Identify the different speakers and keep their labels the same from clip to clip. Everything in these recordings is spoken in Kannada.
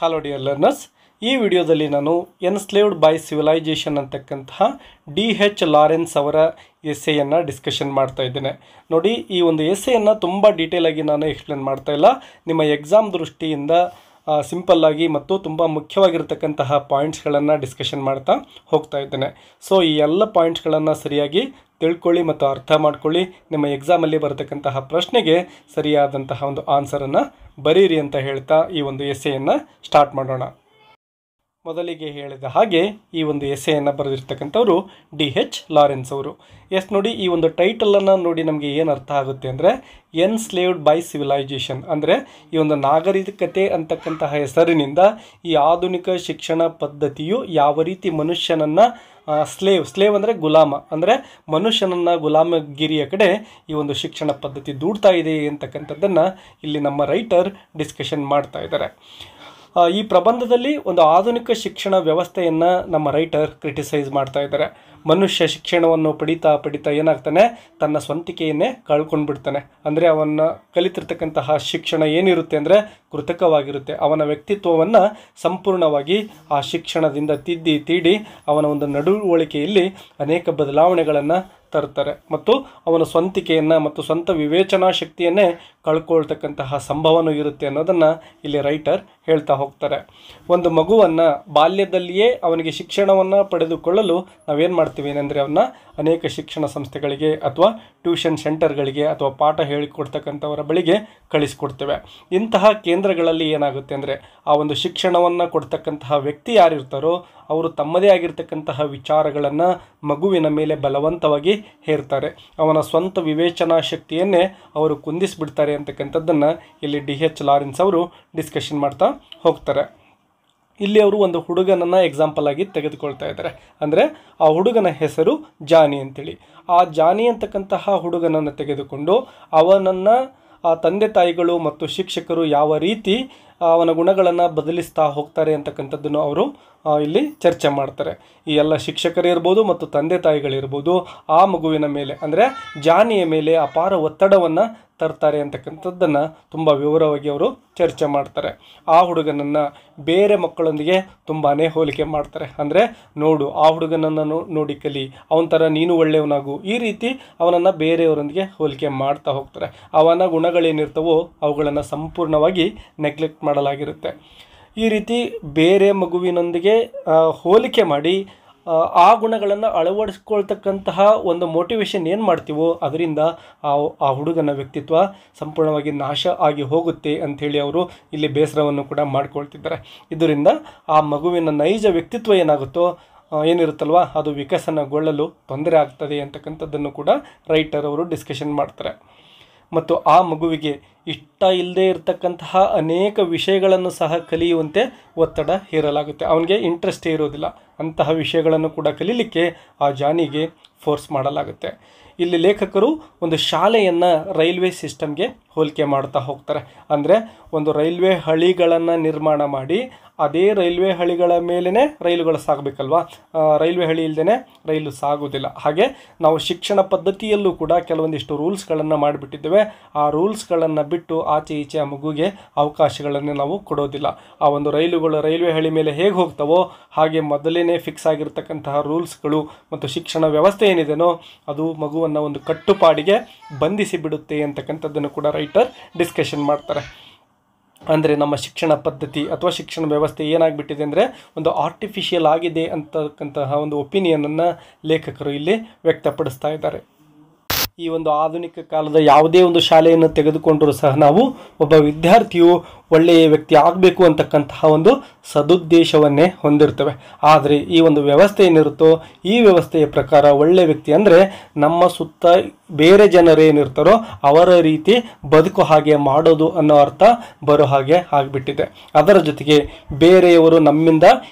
Speaker 1: ಹಲೋ ಡಿಯರ್ ಲರ್ನರ್ಸ್, ಈ ವಿಡಿಯೋದಲ್ಲಿ ನಾನು ಎನ್ಸ್ಲೇವ್ಡ್ ಬೈ ಸಿವಿಲೈಜೇಷನ್ ಅಂತಕ್ಕಂತಹ ಡಿ.ಎಚ್. ಲಾರೆನ್ಸ್ ಅವರ ಎಸ್ಸೆಯನ್ನು ಡಿಸ್ಕಷನ್ ಮಾಡ್ತಾ ಇದ್ದೇನೆ. ನೋಡಿ, ಈ ಒಂದು ಎಸ್ಸೆಯನ್ನು ತುಂಬ ಡೀಟೇಲ್ ಆಗಿ ನಾನು ಎಕ್ಸ್ಪ್ಲೇನ್ ಮಾಡ್ತಾ ಇಲ್ಲ. ನಿಮ್ಮ ಎಕ್ಸಾಮ್ ದೃಷ್ಟಿಯಿಂದ ಸಿಂಪಲ್ ಆಗಿ ಮತ್ತು ತುಂಬ ಮುಖ್ಯವಾಗಿರ್ತಕ್ಕಂತಹ ಪಾಯಿಂಟ್ಸ್ಗಳನ್ನು ಡಿಸ್ಕಷನ್ ಮಾಡ್ತಾ ಹೋಗ್ತಾ ಇದ್ದೇನೆ. ಸೊ ಈ ಎಲ್ಲ ಪಾಯಿಂಟ್ಸ್ಗಳನ್ನು ಸರಿಯಾಗಿ ತಿಳ್ಕೊಳ್ಳಿ ಮತ್ತು ಅರ್ಥ ಮಾಡ್ಕೊಳ್ಳಿ. ನಿಮ್ಮ ಎಕ್ಸಾಮಲ್ಲಿ ಬರತಕ್ಕಂತಹ ಪ್ರಶ್ನೆಗೆ ಸರಿಯಾದಂತಹ ಒಂದು ಆನ್ಸರನ್ನು ಬರೀರಿ ಅಂತ ಹೇಳ್ತಾ ಈ ಒಂದು ಎಸ್ಸೆಯನ್ನು ಸ್ಟಾರ್ಟ್ ಮಾಡೋಣ. ಮೊದಲಿಗೆ ಹೇಳಿದ ಹಾಗೆ ಈ ಒಂದು ಎಸ್ಸೆಯನ್ನು ಬರೆದಿರ್ತಕ್ಕಂಥವರು ಡಿ.ಎಚ್. ಲಾರೆನ್ಸ್ ಅವರು. ನೋಡಿ, ಈ ಒಂದು ಟೈಟಲನ್ನು ನೋಡಿ ನಮಗೆ ಏನು ಅರ್ಥ ಆಗುತ್ತೆ ಅಂದರೆ, ಎನ್ಸ್ಲೇವ್ಡ್ ಬೈ ಸಿವಿಲೈಜೇಷನ್ ಅಂದರೆ ಈ ಒಂದು ನಾಗರಿಕತೆ ಅಂತಕ್ಕಂತಹ ಹೆಸರಿನಿಂದ ಈ ಆಧುನಿಕ ಶಿಕ್ಷಣ ಪದ್ಧತಿಯು ಯಾವ ರೀತಿ ಮನುಷ್ಯನನ್ನು ಸ್ಲೇವ್ ಅಂದರೆ ಗುಲಾಮ, ಅಂದರೆ ಮನುಷ್ಯನನ್ನು ಗುಲಾಮಗಿರಿಯ ಕಡೆ ಈ ಒಂದು ಶಿಕ್ಷಣ ಪದ್ಧತಿ ದೂಡ್ತಾ ಇದೆ ಅಂತಕ್ಕಂಥದ್ದನ್ನು ಇಲ್ಲಿ ನಮ್ಮ ರೈಟರ್ ಡಿಸ್ಕಷನ್ ಮಾಡ್ತಾ ಇದ್ದಾರೆ. ಈ ಪ್ರಬಂಧದಲ್ಲಿ ಒಂದು ಆಧುನಿಕ ಶಿಕ್ಷಣ ವ್ಯವಸ್ಥೆಯನ್ನು ನಮ್ಮ ರೈಟರ್ ಕ್ರಿಟಿಸೈಸ್ ಮಾಡ್ತಾ ಇದ್ದಾರೆ. ಮನುಷ್ಯ ಶಿಕ್ಷಣವನ್ನು ಪಡಿತಾ ಏನಾಗ್ತಾನೆ, ತನ್ನ ಸ್ವಂತಿಕೆಯನ್ನೇ ಕಳ್ಕೊಂಡ್ಬಿಡ್ತಾನೆ. ಅಂದರೆ ಅವನ್ನ ಕಲಿತಿರ್ತಕ್ಕಂತಹ ಶಿಕ್ಷಣ ಏನಿರುತ್ತೆ ಅಂದರೆ ಕೃತಕವಾಗಿರುತ್ತೆ. ಅವನ ವ್ಯಕ್ತಿತ್ವವನ್ನು ಸಂಪೂರ್ಣವಾಗಿ ಆ ಶಿಕ್ಷಣದಿಂದ ತೀಡಿ ಅವನ ಒಂದು ನಡವಳಿಕೆಯಲ್ಲಿ ಅನೇಕ ಬದಲಾವಣೆಗಳನ್ನು ತರ್ತಾರೆ ಮತ್ತು ಅವನ ಸ್ವಂತಿಕೆಯನ್ನು ಮತ್ತು ಸ್ವಂತ ವಿವೇಚನಾ ಶಕ್ತಿಯನ್ನೇ ಕಳ್ಕೊಳ್ತಕ್ಕಂತಹ ಸಂಭವನೂ ಇರುತ್ತೆ ಅನ್ನೋದನ್ನು ಇಲ್ಲಿ ರೈಟರ್ ಹೇಳ್ತಾ ಹೋಗ್ತಾರೆ. ಒಂದು ಮಗುವನ್ನು ಬಾಲ್ಯದಲ್ಲಿಯೇ ಅವನಿಗೆ ಶಿಕ್ಷಣವನ್ನು ಪಡೆದುಕೊಳ್ಳಲು ನಾವೇನು ಮಾಡ್ತೀವಿ ಅಂದರೆ ಅವನ್ನ ಅನೇಕ ಶಿಕ್ಷಣ ಸಂಸ್ಥೆಗಳಿಗೆ ಅಥವಾ ಟ್ಯೂಷನ್ ಸೆಂಟರ್ಗಳಿಗೆ ಅಥವಾ ಪಾಠ ಹೇಳಿಕೊಡ್ತಕ್ಕಂಥವರ ಬಳಿಗೆ ಕಳಿಸ್ಕೊಡ್ತೇವೆ. ಇಂತಹ ಕೇಂದ್ರಗಳಲ್ಲಿ ಏನಾಗುತ್ತೆ ಅಂದರೆ ಆ ಒಂದು ಶಿಕ್ಷಣವನ್ನು ಕೊಡ್ತಕ್ಕಂತಹ ವ್ಯಕ್ತಿ ಯಾರಿರ್ತಾರೋ ಅವರು ತಮ್ಮದೇ ಆಗಿರ್ತಕ್ಕಂತಹ ವಿಚಾರಗಳನ್ನು ಮಗುವಿನ ಮೇಲೆ ಬಲವಂತವಾಗಿ ಹೇರ್ತಾರೆ. ಅವನ ಸ್ವಂತ ವಿವೇಚನಾ ಶಕ್ತಿಯನ್ನೇ ಅವರು ಕುಂದಿಸ್ಬಿಡ್ತಾರೆ ಅಂತಕ್ಕಂಥದ್ದನ್ನು ಇಲ್ಲಿ ಡಿ.ಎಚ್. ಲಾರೆನ್ಸ್ ಅವರು ಡಿಸ್ಕಷನ್ ಮಾಡ್ತಾ ಹೋಗ್ತಾರೆ. ಇಲ್ಲಿ ಅವರು ಒಂದು ಹುಡುಗನನ್ನು ಎಕ್ಸಾಂಪಲ್ ಆಗಿ ತೆಗೆದುಕೊಳ್ತಾ ಇದ್ದಾರೆ. ಅಂದರೆ ಆ ಹುಡುಗನ ಹೆಸರು ಜಾನಿ ಅಂತೇಳಿ. ಆ ಜಾನಿ ಅಂತಕ್ಕಂತಹ ಹುಡುಗನನ್ನು ತೆಗೆದುಕೊಂಡು ಅವನನ್ನು ಆ ತಂದೆ ತಾಯಿಗಳು ಮತ್ತು ಶಿಕ್ಷಕರು ಯಾವ ರೀತಿ ಅವನ ಗುಣಗಳನ್ನು ಬದಲಿಸ್ತಾ ಹೋಗ್ತಾರೆ ಅಂತಕ್ಕಂಥದ್ದನ್ನು ಅವರು ಇಲ್ಲಿ ಚರ್ಚೆ ಮಾಡ್ತಾರೆ. ಈ ಎಲ್ಲ ಶಿಕ್ಷಕರಿರ್ಬೋದು ಮತ್ತು ತಂದೆ ತಾಯಿಗಳಿರ್ಬೋದು ಆ ಮಗುವಿನ ಮೇಲೆ ಅಂದರೆ ಜಾನಿಯ ಮೇಲೆ ಅಪಾರ ಒತ್ತಡವನ್ನು ತರ್ತಾರೆ ಅಂತಕ್ಕಂಥದ್ದನ್ನು ತುಂಬ ವಿವರವಾಗಿ ಅವರು ಚರ್ಚೆ ಮಾಡ್ತಾರೆ. ಆ ಹುಡುಗನನ್ನು ಬೇರೆ ಮಕ್ಕಳೊಂದಿಗೆ ತುಂಬಾ ಹೋಲಿಕೆ ಮಾಡ್ತಾರೆ. ಅಂದರೆ ನೋಡು, ಆ ಹುಡುಗನನ್ನು ನೋಡಿ ಕಲಿ, ಅವನ ಥರ ನೀನು ಒಳ್ಳೆಯವನಾಗು, ಈ ರೀತಿ ಅವನನ್ನು ಬೇರೆಯವರೊಂದಿಗೆ ಹೋಲಿಕೆ ಮಾಡ್ತಾ ಹೋಗ್ತಾರೆ. ಅವನ ಗುಣಗಳೇನಿರ್ತವೋ ಅವುಗಳನ್ನು ಸಂಪೂರ್ಣವಾಗಿ ನೆಗ್ಲೆಕ್ಟ್ ಮಾಡಲಾಗಿರುತ್ತೆ. ಈ ರೀತಿ ಬೇರೆ ಮಗುವಿನೊಂದಿಗೆ ಹೋಲಿಕೆ ಮಾಡಿ ಆ ಗುಣಗಳನ್ನು ಅಳವಡಿಸ್ಕೊಳ್ತಕ್ಕಂತಹ ಒಂದು ಮೋಟಿವೇಶನ್ ಏನು ಮಾಡ್ತೀವೋ ಅದರಿಂದ ಆ ಹುಡುಗನ ವ್ಯಕ್ತಿತ್ವ ಸಂಪೂರ್ಣವಾಗಿ ನಾಶ ಆಗಿ ಹೋಗುತ್ತೆ ಅಂಥೇಳಿ ಅವರು ಇಲ್ಲಿ ಬೇಸರವನ್ನು ಕೂಡ ಮಾಡ್ಕೊಳ್ತಿದ್ದಾರೆ. ಇದರಿಂದ ಆ ಮಗುವಿನ ನೈಜ ವ್ಯಕ್ತಿತ್ವ ಏನಾಗುತ್ತೋ ಏನಿರುತ್ತಲ್ವ ಅದು ವಿಕಸನಗೊಳ್ಳಲು ತೊಂದರೆ ಆಗ್ತದೆ ಅಂತಕ್ಕಂಥದ್ದನ್ನು ಕೂಡ ರೈಟರ್ ಅವರು ಡಿಸ್ಕಷನ್ ಮಾಡ್ತಾರೆ. ಮತ್ತು ಆ ಮಗುವಿಗೆ ಇಷ್ಟ ಇಲ್ಲದೆ ಇರತಕ್ಕಂತಹ ಅನೇಕ ವಿಷಯಗಳನ್ನು ಸಹ ಕಲಿಯುವಂತೆ ಒತ್ತಡ ಹೇರಲಾಗುತ್ತೆ. ಅವನಿಗೆ ಇಂಟ್ರೆಸ್ಟೇ ಇರೋದಿಲ್ಲ. ಅಂತಹ ವಿಷಯಗಳನ್ನು ಕೂಡ ಕಲೀಲಿಕ್ಕೆ ಆ ಜಾನಿಗೆ ಫೋರ್ಸ್ ಮಾಡಲಾಗುತ್ತೆ. ಇಲ್ಲಿ ಲೇಖಕರು ಒಂದು ಶಾಲೆಯನ್ನು ರೈಲ್ವೆ ಸಿಸ್ಟಮ್ಗೆ ಹೋಲಿಕೆ ಮಾಡ್ತಾ ಹೋಗ್ತಾರೆ. ಅಂದರೆ ಒಂದು ರೈಲ್ವೆ ಹಳಿಗಳನ್ನು ನಿರ್ಮಾಣ ಮಾಡಿ ಅದೇ ರೈಲ್ವೆ ಹಳಿಗಳ ಮೇಲೇ ರೈಲುಗಳು ಸಾಗಬೇಕಲ್ವಾ. ರೈಲ್ವೆ ಹಳಿ ಇಲ್ಲದೇ ರೈಲು ಸಾಗೋದಿಲ್ಲ. ಹಾಗೆ ನಾವು ಶಿಕ್ಷಣ ಪದ್ಧತಿಯಲ್ಲೂ ಕೂಡ ಕೆಲವೊಂದಿಷ್ಟು ರೂಲ್ಸ್ಗಳನ್ನು ಮಾಡಿಬಿಟ್ಟಿದ್ದೇವೆ. ಆ ರೂಲ್ಸ್ಗಳನ್ನು ಬಿಟ್ಟು ಆಚೆ ಈಚೆ ಆ ಮಗುಗೆ ಅವಕಾಶಗಳನ್ನು ನಾವು ಕೊಡೋದಿಲ್ಲ. ಆ ಒಂದು ರೈಲ್ವೆ ಹಳಿ ಮೇಲೆ ಹೇಗೆ ಹೋಗ್ತಾವೋ ಹಾಗೆ ಮೊದಲೇ ಫಿಕ್ಸ್ ಆಗಿರ್ತಕ್ಕಂತಹ ರೂಲ್ಸ್ಗಳು ಮತ್ತು ಶಿಕ್ಷಣ ವ್ಯವಸ್ಥೆ ಏನಿದೆನೋ ಅದು ಮಗುವನ್ನು ಒಂದು ಕಟ್ಟುಪಾಡಿಗೆ ಬಂಧಿಸಿ ಬಿಡುತ್ತೆ ಅಂತಕ್ಕಂಥದ್ದನ್ನು ಕೂಡ ರೈಟರ್ ಡಿಸ್ಕಷನ್ ಮಾಡ್ತಾರೆ. ಅಂದರೆ ನಮ್ಮ ಶಿಕ್ಷಣ ಪದ್ಧತಿ ಅಥವಾ ಶಿಕ್ಷಣ ವ್ಯವಸ್ಥೆ ಏನಾಗ್ಬಿಟ್ಟಿದೆ ಅಂದರೆ ಒಂದು ಆರ್ಟಿಫಿಷಿಯಲ್ ಆಗಿದೆ ಅಂತಕ್ಕಂತಹ ಒಂದು ಒಪಿನಿಯನನ್ನು ಲೇಖಕರು ಇಲ್ಲಿ ವ್ಯಕ್ತಪಡಿಸ್ತಾ ಇದ್ದಾರೆ. ಈ ಒಂದು ಆಧುನಿಕ ಕಾಲದ ಯಾವುದೇ ಒಂದು ಶಾಲೆಯನ್ನು ತೆಗೆದುಕೊಂಡರೂ ಸಹ ನಾವು ಒಬ್ಬ ವಿದ್ಯಾರ್ಥಿಯು ಒಳ್ಳೆಯ ವ್ಯಕ್ತಿ ಆಗಬೇಕು ಅಂತಕ್ಕಂತಹ ಒಂದು ಸದುದ್ದೇಶವನ್ನೇ ಹೊಂದಿರ್ತವೆ. ಆದರೆ ಈ ಒಂದು ವ್ಯವಸ್ಥೆ ಏನಿರುತ್ತೋ ಈ ವ್ಯವಸ್ಥೆಯ ಪ್ರಕಾರ ಒಳ್ಳೆಯ ವ್ಯಕ್ತಿ ಅಂದರೆ ನಮ್ಮ ಸುತ್ತ ಬೇರೆ ಜನರೇನಿರ್ತಾರೋ ಅವರ ರೀತಿ ಬದುಕು ಹಾಗೆ ಮಾಡೋದು ಅನ್ನೋ ಅರ್ಥ ಬರೋ ಹಾಗೆ ಆಗಿಬಿಟ್ಟಿದೆ. ಅದರ ಜೊತೆಗೆ ಬೇರೆಯವರು ನಮ್ಮಿಂದ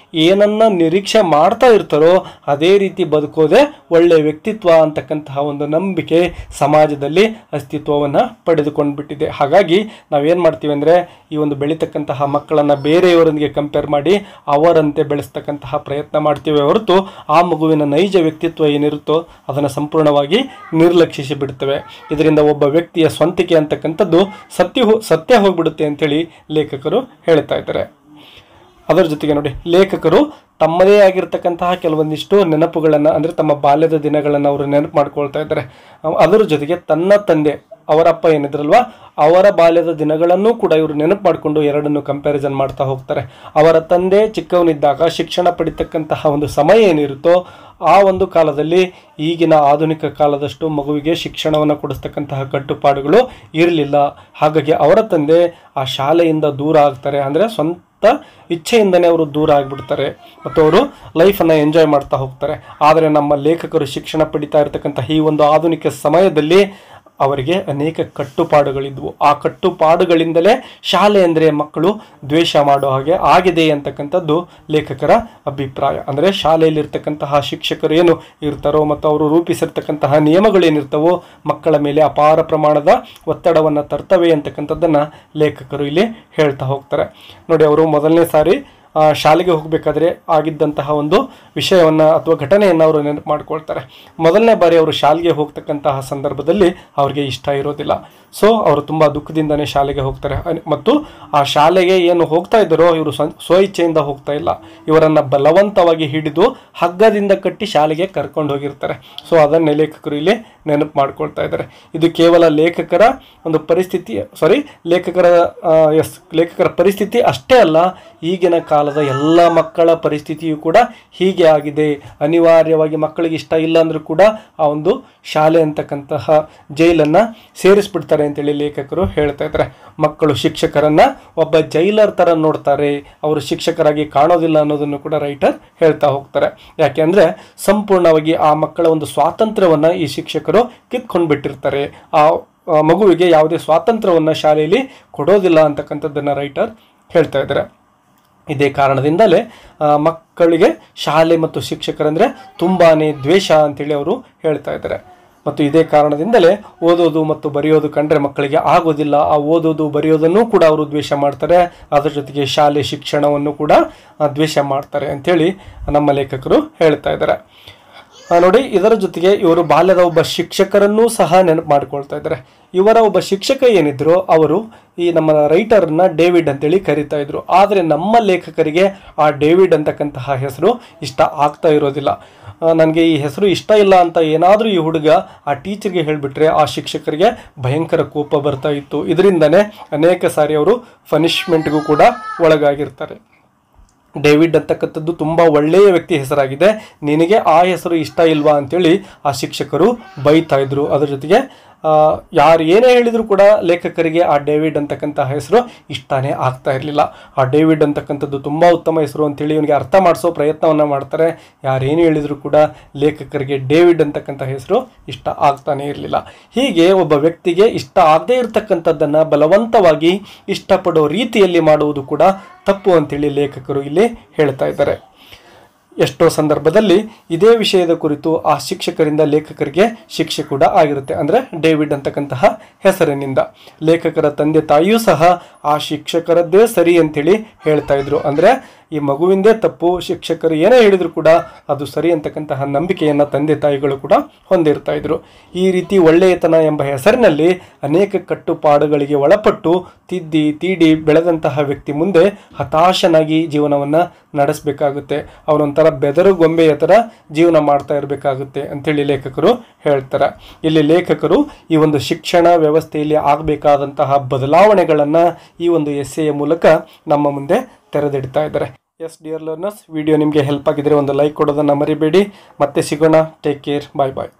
Speaker 1: ಏನನ್ನ ನಿರೀಕ್ಷೆ ಮಾಡ್ತಾ ಇರ್ತಾರೋ ಅದೇ ರೀತಿ ಬದುಕೋದೇ ಒಳ್ಳೆಯ ವ್ಯಕ್ತಿತ್ವ ಅಂತಕ್ಕಂತಹ ಒಂದು ನಂಬಿಕೆ ಸಮಾಜದಲ್ಲಿ ಅಸ್ತಿತ್ವವನ್ನು ಪಡೆದುಕೊಂಡು ಬಿಟ್ಟಿದೆ. ಹಾಗಾಗಿ ನಾವೇನು ಮಾಡ್ತೀವಿ ಅಂದರೆ ಈ ಒಂದು ಬೆಳೀತಕ್ಕಂತಹ ಮಕ್ಕಳನ್ನು ಬೇರೆಯವರೊಂದಿಗೆ ಕಂಪೇರ್ ಮಾಡಿ ಅವರಂತೆ ಬೆಳೆಸ್ತಕ್ಕಂತಹ ಪ್ರಯತ್ನ ಮಾಡ್ತೀವಿ ಹೊರತು ಆ ಮಗುವಿನ ನೈಜ ವ್ಯಕ್ತಿತ್ವ ಏನಿರುತ್ತೋ ಅದನ್ನು ಸಂಪೂರ್ಣವಾಗಿ ನಿರ್ಲಕ್ಷಿಸಿ ಬಿಡ್ತೇವೆ. ಇದರಿಂದ ಒಬ್ಬ ವ್ಯಕ್ತಿಯ ಸ್ವಂತಿಕೆ ಅಂತಕ್ಕಂಥದ್ದು ಸತ್ಯ ಹೋಗ್ಬಿಡುತ್ತೆ ಅಂತೇಳಿ ಲೇಖಕರು ಹೇಳ್ತಾ ಇದ್ದಾರೆ. ಅದರ ಜೊತೆಗೆ ನೋಡಿ, ಲೇಖಕರು ತಮ್ಮದೇ ಆಗಿರ್ತಕ್ಕಂತಹ ಕೆಲವೊಂದಿಷ್ಟು ನೆನಪುಗಳನ್ನು, ಅಂದರೆ ತಮ್ಮ ಬಾಲ್ಯದ ದಿನಗಳನ್ನು ಅವರು ನೆನಪು ಮಾಡ್ಕೊಳ್ತಾ ಇದ್ದಾರೆ. ಅದರ ಜೊತೆಗೆ ತನ್ನ ತಂದೆ, ಅವರಪ್ಪ ಏನಿದ್ರಲ್ವ, ಅವರ ಬಾಲ್ಯದ ದಿನಗಳನ್ನು ಕೂಡ ಇವರು ನೆನಪು ಮಾಡಿಕೊಂಡು ಎರಡನ್ನು ಕಂಪ್ಯಾರಿಸನ್ ಮಾಡ್ತಾ ಹೋಗ್ತಾರೆ. ಅವರ ತಂದೆ ಚಿಕ್ಕವನಿದ್ದಾಗ ಶಿಕ್ಷಣ ಪಡಿತಕ್ಕಂತಹ ಒಂದು ಸಮಯ ಏನಿರುತ್ತೋ ಆ ಒಂದು ಕಾಲದಲ್ಲಿ ಈಗಿನ ಆಧುನಿಕ ಕಾಲದಷ್ಟು ಮಗುವಿಗೆ ಶಿಕ್ಷಣವನ್ನು ಕೊಡಿಸ್ತಕ್ಕಂತಹ ಕಟ್ಟುಪಾಡುಗಳು ಇರಲಿಲ್ಲ. ಹಾಗಾಗಿ ಅವರ ತಂದೆ ಆ ಶಾಲೆಯಿಂದ ದೂರ ಆಗ್ತಾರೆ, ಅಂದರೆ ಸ್ವಂತ ಇಚ್ಛೆಯಿಂದನೇ ಅವರು ದೂರ ಆಗಿಬಿಡ್ತಾರೆ ಮತ್ತು ಅವರು ಲೈಫನ್ನು ಎಂಜಾಯ್ ಮಾಡ್ತಾ ಹೋಗ್ತಾರೆ. ಆದರೆ ನಮ್ಮ ಲೇಖಕರು ಶಿಕ್ಷಣ ಪಡಿತಾ ಇರತಕ್ಕಂಥ ಈ ಒಂದು ಆಧುನಿಕ ಸಮಯದಲ್ಲಿ ಅವರಿಗೆ ಅನೇಕ ಕಟ್ಟುಪಾಡುಗಳಿದ್ವು. ಆ ಕಟ್ಟುಪಾಡುಗಳಿಂದಲೇ ಶಾಲೆ ಅಂದರೆ ಮಕ್ಕಳು ದ್ವೇಷ ಮಾಡೋ ಹಾಗೆ ಆಗಿದೆ ಅಂತಕ್ಕಂಥದ್ದು ಲೇಖಕರ ಅಭಿಪ್ರಾಯ. ಅಂದರೆ ಶಾಲೆಯಲ್ಲಿರ್ತಕ್ಕಂತಹ ಶಿಕ್ಷಕರು ಏನು ಇರ್ತಾರೋ ಮತ್ತು ಅವರು ರೂಪಿಸಿರ್ತಕ್ಕಂತಹ ನಿಯಮಗಳೇನಿರ್ತವೋ ಮಕ್ಕಳ ಮೇಲೆ ಅಪಾರ ಪ್ರಮಾಣದ ಒತ್ತಡವನ್ನು ತರ್ತವೆ ಅಂತಕ್ಕಂಥದ್ದನ್ನು ಲೇಖಕರು ಇಲ್ಲಿ ಹೇಳ್ತಾ ಹೋಗ್ತಾರೆ. ನೋಡಿ, ಅವರು ಮೊದಲನೇ ಸಾರಿ ಶಾಲೆಗೆ ಹೋಗಬೇಕಾದ್ರೆ ಆಗಿದ್ದಂತಹ ಒಂದು ವಿಷಯವನ್ನು ಅಥವಾ ಘಟನೆಯನ್ನು ಅವರು ನೆನಪು ಮಾಡ್ಕೊಳ್ತಾರೆ. ಮೊದಲನೇ ಬಾರಿ ಅವರು ಶಾಲೆಗೆ ಹೋಗ್ತಕ್ಕಂತಹ ಸಂದರ್ಭದಲ್ಲಿ ಅವರಿಗೆ ಇಷ್ಟ ಇರೋದಿಲ್ಲ. ಸೊ ಅವರು ತುಂಬ ದುಃಖದಿಂದನೇ ಶಾಲೆಗೆ ಹೋಗ್ತಾರೆ ಮತ್ತು ಆ ಶಾಲೆಗೆ ಏನು ಹೋಗ್ತಾ ಇದ್ದಾರೋ ಇವರು ಸ್ವಇಚ್ಛೆಯಿಂದ ಹೋಗ್ತಾ ಇಲ್ಲ, ಇವರನ್ನು ಬಲವಂತವಾಗಿ ಹಿಡಿದು ಹಗ್ಗದಿಂದ ಕಟ್ಟಿ ಶಾಲೆಗೆ ಕರ್ಕೊಂಡು ಹೋಗಿರ್ತಾರೆ. ಸೊ ಅದನ್ನೇ ಲೇಖಕರು ಇಲ್ಲಿ ನೆನಪು ಮಾಡ್ಕೊಳ್ತಾ ಇದ್ದಾರೆ. ಇದು ಕೇವಲ ಲೇಖಕರ ಒಂದು ಪರಿಸ್ಥಿತಿ, ಲೇಖಕರ ಪರಿಸ್ಥಿತಿ ಅಷ್ಟೇ ಅಲ್ಲ, ಈಗಿನ ಕಾಲದ ಎಲ್ಲ ಮಕ್ಕಳ ಪರಿಸ್ಥಿತಿಯು ಕೂಡ ಹೀಗೆ ಆಗಿದೆ. ಅನಿವಾರ್ಯವಾಗಿ ಮಕ್ಕಳಿಗೆ ಇಷ್ಟ ಇಲ್ಲ ಅಂದರೂ ಕೂಡ ಆ ಒಂದು ಶಾಲೆ ಅಂತಕ್ಕಂತಹ ಜೈಲನ್ನು ಸೇರಿಸ್ಬಿಡ್ತಾರೆ ಅಂತೇಳಿ ಲೇಖಕರು ಹೇಳ್ತಾ ಇದ್ದಾರೆ. ಮಕ್ಕಳು ಶಿಕ್ಷಕರನ್ನು ಒಬ್ಬ ಜೈಲರ್ ಥರ ನೋಡ್ತಾರೆ, ಅವರು ಶಿಕ್ಷಕರಾಗಿ ಕಾಣೋದಿಲ್ಲ ಅನ್ನೋದನ್ನು ಕೂಡ ರೈಟರ್ ಹೇಳ್ತಾ ಹೋಗ್ತಾರೆ. ಯಾಕೆಂದರೆ ಸಂಪೂರ್ಣವಾಗಿ ಆ ಮಕ್ಕಳ ಒಂದು ಸ್ವಾತಂತ್ರ್ಯವನ್ನು ಈ ಶಿಕ್ಷಕರು ಕಿತ್ಕೊಂಡು ಬಿಟ್ಟಿರ್ತಾರೆ. ಆ ಮಗುವಿಗೆ ಯಾವುದೇ ಸ್ವಾತಂತ್ರ್ಯವನ್ನು ಶಾಲೆಯಲ್ಲಿ ಕೊಡೋದಿಲ್ಲ ಅಂತಕ್ಕಂಥದ್ದನ್ನು ರೈಟರ್ ಹೇಳ್ತಾ ಇದ್ದಾರೆ. ಇದೇ ಕಾರಣದಿಂದಲೇ ಮಕ್ಕಳಿಗೆ ಶಾಲೆ ಮತ್ತು ಶಿಕ್ಷಕರಂದರೆ ತುಂಬಾ ದ್ವೇಷ ಅಂತೇಳಿ ಅವರು ಹೇಳ್ತಾ ಇದ್ದಾರೆ. ಮತ್ತು ಇದೇ ಕಾರಣದಿಂದಲೇ ಓದೋದು ಮತ್ತು ಬರೆಯೋದು ಕಂಡ್ರೆ ಮಕ್ಕಳಿಗೆ ಆಗೋದಿಲ್ಲ. ಆ ಓದೋದು ಬರೆಯೋದನ್ನು ಕೂಡ ಅವರು ದ್ವೇಷ ಮಾಡ್ತಾರೆ. ಅದರ ಜೊತೆಗೆ ಶಾಲೆ ಶಿಕ್ಷಣವನ್ನು ಕೂಡ ದ್ವೇಷ ಮಾಡ್ತಾರೆ ಅಂಥೇಳಿ ನಮ್ಮ ಲೇಖಕರು ಹೇಳ್ತಾ ಇದ್ದಾರೆ. ನೋಡಿ, ಇದರ ಜೊತೆಗೆ ಇವರು ಬಾಲ್ಯದ ಒಬ್ಬ ಶಿಕ್ಷಕರನ್ನೂ ಸಹ ನೆನಪು ಮಾಡ್ಕೊಳ್ತಾ ಇದ್ದಾರೆ. ಇವರ ಒಬ್ಬ ಶಿಕ್ಷಕ ಏನಿದ್ರು ಅವರು ಈ ನಮ್ಮ ರೈಟರ್ನ ಡೇವಿಡ್ ಅಂತೇಳಿ ಕರಿತಾ ಇದ್ರು. ಆದರೆ ನಮ್ಮ ಲೇಖಕರಿಗೆ ಆ ಡೇವಿಡ್ ಅಂತಕ್ಕಂತಹ ಹೆಸರು ಇಷ್ಟ ಆಗ್ತಾ ಇರೋದಿಲ್ಲ. ನನಗೆ ಈ ಹೆಸರು ಇಷ್ಟ ಇಲ್ಲ ಅಂತ ಏನಾದರೂ ಈ ಹುಡುಗ ಆ ಟೀಚರ್ಗೆ ಹೇಳಿಬಿಟ್ರೆ ಆ ಶಿಕ್ಷಕರಿಗೆ ಭಯಂಕರ ಕೋಪ ಬರ್ತಾ ಇತ್ತು. ಇದರಿಂದನೇ ಅನೇಕ ಸಾರಿ ಅವರು ಪನಿಷ್ಮೆಂಟ್ಗೂ ಕೂಡ ಒಳಗಾಗಿರ್ತಾರೆ. ಡೇವಿಡ್ ಅಂತಕ್ಕಂಥದ್ದು ತುಂಬ ಒಳ್ಳೆಯ ವ್ಯಕ್ತಿ ಹೆಸರಾಗಿದೆ, ನಿನಗೆ ಆ ಹೆಸರು ಇಷ್ಟ ಇಲ್ವಾ ಅಂತೇಳಿ ಆ ಶಿಕ್ಷಕರು ಬೈತಾ ಇದ್ರು. ಅದರ ಜೊತೆಗೆ ಯಾರು ಏನೇ ಹೇಳಿದರೂ ಕೂಡ ಲೇಖಕರಿಗೆ ಆ ಡೇವಿಡ್ ಅಂತಕ್ಕಂತಹ ಹೆಸರು ಇಷ್ಟನೇ ಆಗ್ತಾ ಇರಲಿಲ್ಲ. ಆ ಡೇವಿಡ್ ಅಂತಕ್ಕಂಥದ್ದು ತುಂಬ ಉತ್ತಮ ಹೆಸರು ಅಂತೇಳಿ ಇವನಿಗೆ ಅರ್ಥ ಮಾಡಿಸೋ ಪ್ರಯತ್ನವನ್ನು ಮಾಡ್ತಾರೆ. ಯಾರೇನು ಹೇಳಿದರೂ ಕೂಡ ಲೇಖಕರಿಗೆ ಡೇವಿಡ್ ಅಂತಕ್ಕಂಥ ಹೆಸರು ಇಷ್ಟ ಆಗ್ತಾನೆ ಇರಲಿಲ್ಲ. ಹೀಗೆ ಒಬ್ಬ ವ್ಯಕ್ತಿಗೆ ಇಷ್ಟ ಆಗದೇ ಇರತಕ್ಕಂಥದ್ದನ್ನು ಬಲವಂತವಾಗಿ ಇಷ್ಟಪಡೋ ರೀತಿಯಲ್ಲಿ ಮಾಡುವುದು ಕೂಡ ತಪ್ಪು ಅಂತೇಳಿ ಲೇಖಕರು ಇಲ್ಲಿ ಹೇಳ್ತಾ ಇದ್ದಾರೆ. ಎಷ್ಟೋ ಸಂದರ್ಭದಲ್ಲಿ ಇದೇ ವಿಷಯದ ಕುರಿತು ಆ ಶಿಕ್ಷಕರಿಂದ ಲೇಖಕರಿಗೆ ಶಿಕ್ಷೆ ಕೂಡ ಆಗಿರುತ್ತೆ. ಅಂದರೆ ಡೇವಿಡ್ ಅಂತಕ್ಕಂತಹ ಹೆಸರಿನಿಂದ ಲೇಖಕರ ತಂದೆ ತಾಯಿಯೂ ಸಹ ಆ ಶಿಕ್ಷಕರದ್ದೇ ಸರಿ ಅಂತೇಳಿ ಹೇಳ್ತಾ ಇದ್ರು. ಅಂದರೆ ಈ ಮಗುವಿಂದೇ ತಪ್ಪು, ಶಿಕ್ಷಕರು ಏನೇ ಹೇಳಿದ್ರು ಕೂಡ ಅದು ಸರಿ ಅಂತಕ್ಕಂತಹ ನಂಬಿಕೆಯನ್ನು ತಂದೆ ತಾಯಿಗಳು ಕೂಡ ಹೊಂದಿರ್ತಾ ಇದ್ರು. ಈ ರೀತಿ ಒಳ್ಳೆಯತನ ಎಂಬ ಹೆಸರಿನಲ್ಲಿ ಅನೇಕ ಕಟ್ಟುಪಾಡುಗಳಿಗೆ ಒಳಪಟ್ಟು ತಿದ್ದಿ ತೀಡಿ ಬೆಳೆದಂತಹ ವ್ಯಕ್ತಿ ಮುಂದೆ ಹತಾಶನಾಗಿ ಜೀವನವನ್ನು ನಡೆಸಬೇಕಾಗುತ್ತೆ. ಅವನೊಂಥರ ಬೆದರು ಗೊಂಬೆಯ ಥರ ಜೀವನ ಮಾಡ್ತಾ ಇರಬೇಕಾಗುತ್ತೆ ಅಂಥೇಳಿ ಲೇಖಕರು ಹೇಳ್ತಾರೆ. ಇಲ್ಲಿ ಲೇಖಕರು ಈ ಒಂದು ಶಿಕ್ಷಣ ವ್ಯವಸ್ಥೆಯಲ್ಲಿ ಆಗಬೇಕಾದಂತಹ ಬದಲಾವಣೆಗಳನ್ನು ಈ ಒಂದು ಎಸ್ಸೆಯ ಮೂಲಕ ನಮ್ಮ ಮುಂದೆ ತೆರೆದಿಡ್ತಾ ಇದ್ದಾರೆ. ಎಸ್ ಡಿಯರ್ ಲರ್ನರ್ಸ್, ವಿಡಿಯೋ ನಿಮಗೆ ಹೆಲ್ಪ್ ಆಗಿದ್ರೆ ಒಂದು ಲೈಕ್ ಕೊಡೋದನ್ನು ಮರಿಬೇಡಿ. ಮತ್ತೆ ಸಿಗೋಣ. Take care. ಬಾಯ್ ಬಾಯ್.